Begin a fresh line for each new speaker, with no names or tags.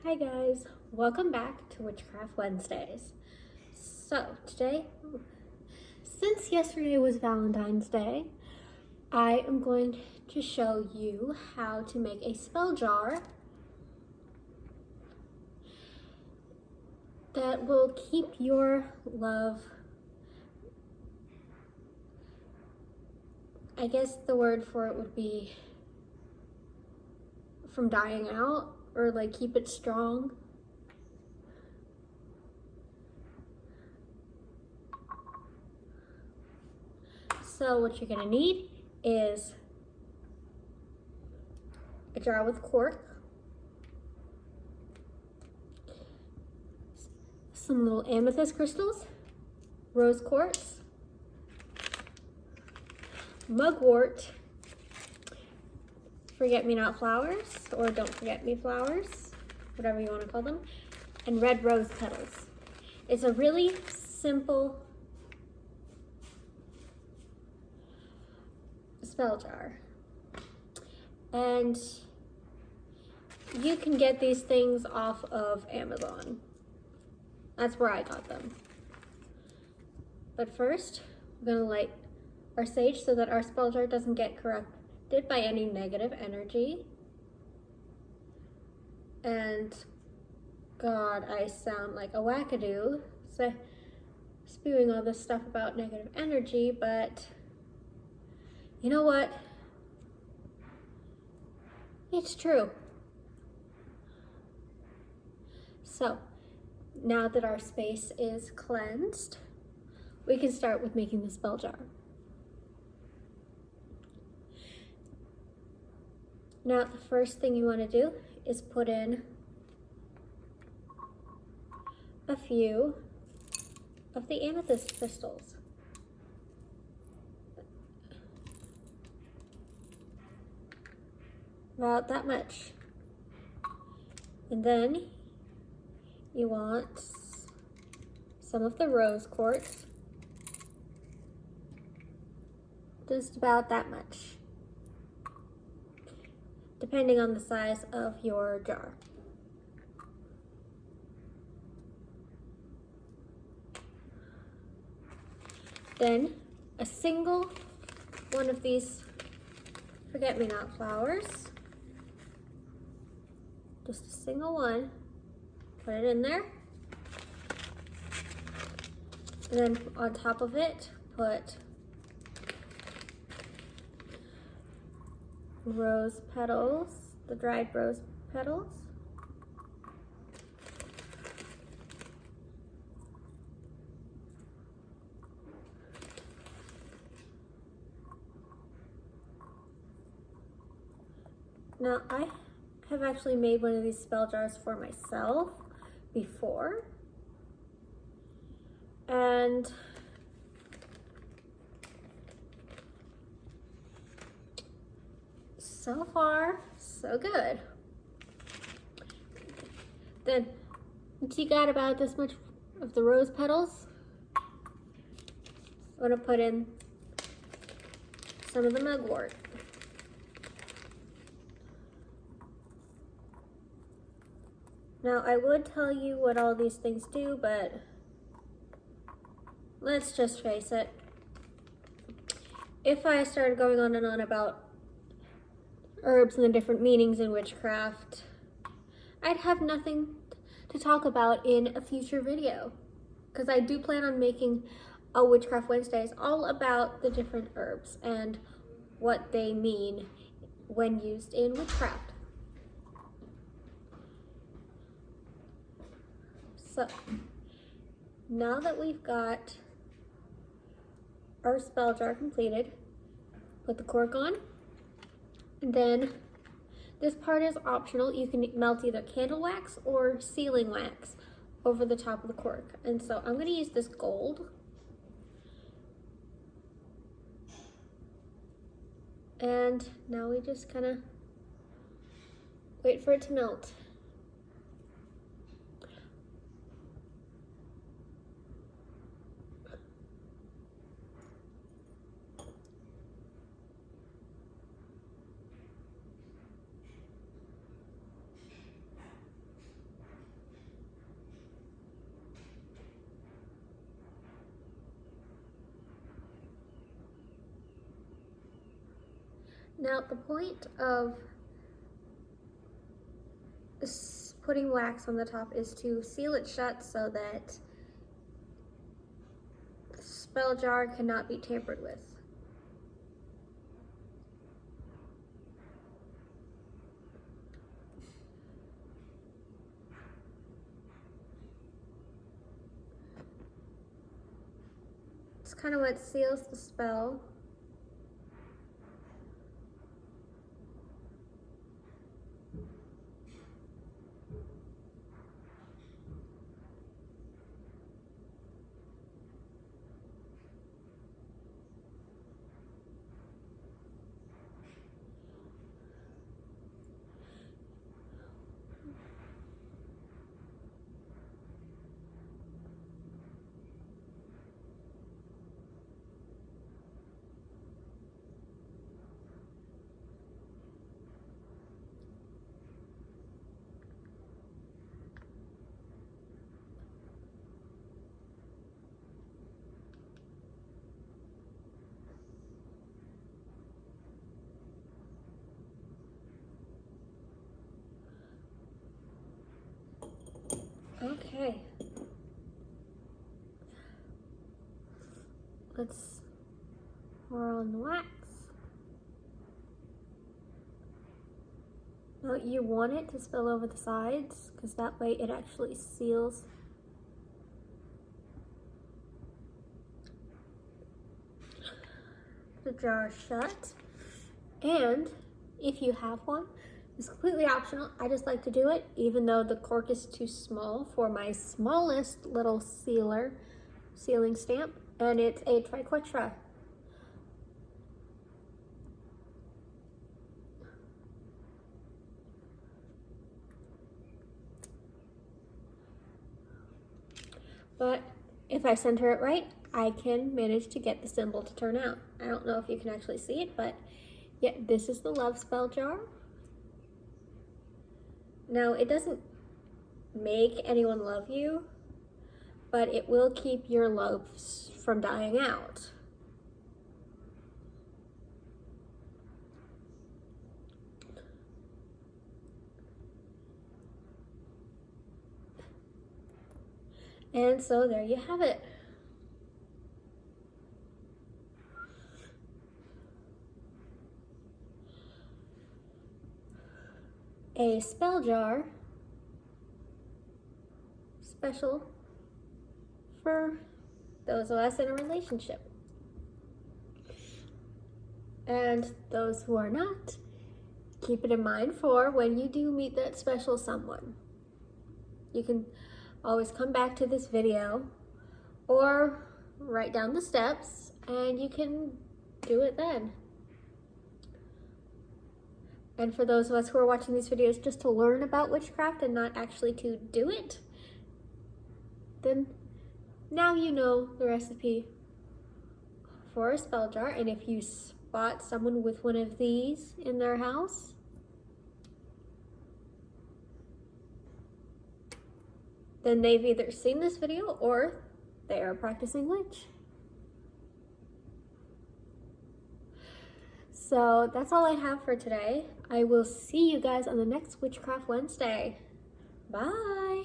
Hi guys, welcome back to Witchcraft Wednesdays. So today, since yesterday was Valentine's Day, I am going to show you how to make a spell jar that will keep your love, I guess the word for it would be from dying out, or like keep it strong. So what you're gonna need is a jar with cork, some little amethyst crystals, rose quartz, mugwort, forget-me-not flowers, or don't forget me flowers, whatever you want to call them, and red rose petals. It's a really simple spell jar, and you can get these things off of Amazon. That's where I got them. But first, we're gonna light our sage so that our spell jar doesn't get corrupted by any negative energy. And God, I sound like a wackadoo, so spewing all this stuff about negative energy, but you know what? It's true. So, now that our space is cleansed, we can start with making the spell jar. Now, the first thing you want to do is put in a few of the amethyst crystals. About that much. And then you want some of the rose quartz, just about that much, depending on the size of your jar. Then a single one of these forget-me-not flowers, just a single one, put it in there. And then on top of it, put rose petals, the dried rose petals. Now, I have actually made one of these spell jars for myself before, and so far, so good. Then, once you got about this much of the rose petals, I'm gonna put in some of the mugwort. Now, I would tell you what all these things do, but let's just face it. If I started going on and on about herbs and the different meanings in witchcraft, I'd have nothing to talk about in a future video, because I do plan on making a Witchcraft Wednesdays all about the different herbs and what they mean when used in witchcraft. So, now that we've got our spell jar completed, put the cork on, and then this part is optional. You can melt either candle wax or sealing wax over the top of the cork. And so I'm gonna use this gold. And now we just kind of wait for it to melt. Now the point of putting wax on the top is to seal it shut so that the spell jar cannot be tampered with. It's kind of what seals the spell. Okay. Let's pour on the wax. Now you want it to spill over the sides because that way it actually seals the jar shut. And if you have one, it's completely optional. I just like to do it even though the cork is too small for my smallest little sealing stamp, and it's a triquetra. But if I center it right, I can manage to get the symbol to turn out. I don't know if you can actually see it, but yeah, this is the love spell jar. Now, it doesn't make anyone love you, but it will keep your loves from dying out. And so there you have it. A spell jar special for those of us in a relationship. And those who are not, keep it in mind for when you do meet that special someone. You can always come back to this video or write down the steps and you can do it then. And for those of us who are watching these videos just to learn about witchcraft and not actually to do it, then now you know the recipe for a spell jar. And if you spot someone with one of these in their house, then they've either seen this video or they are a practicing witch. So that's all I have for today. I will see you guys on the next Witchcraft Wednesday. Bye!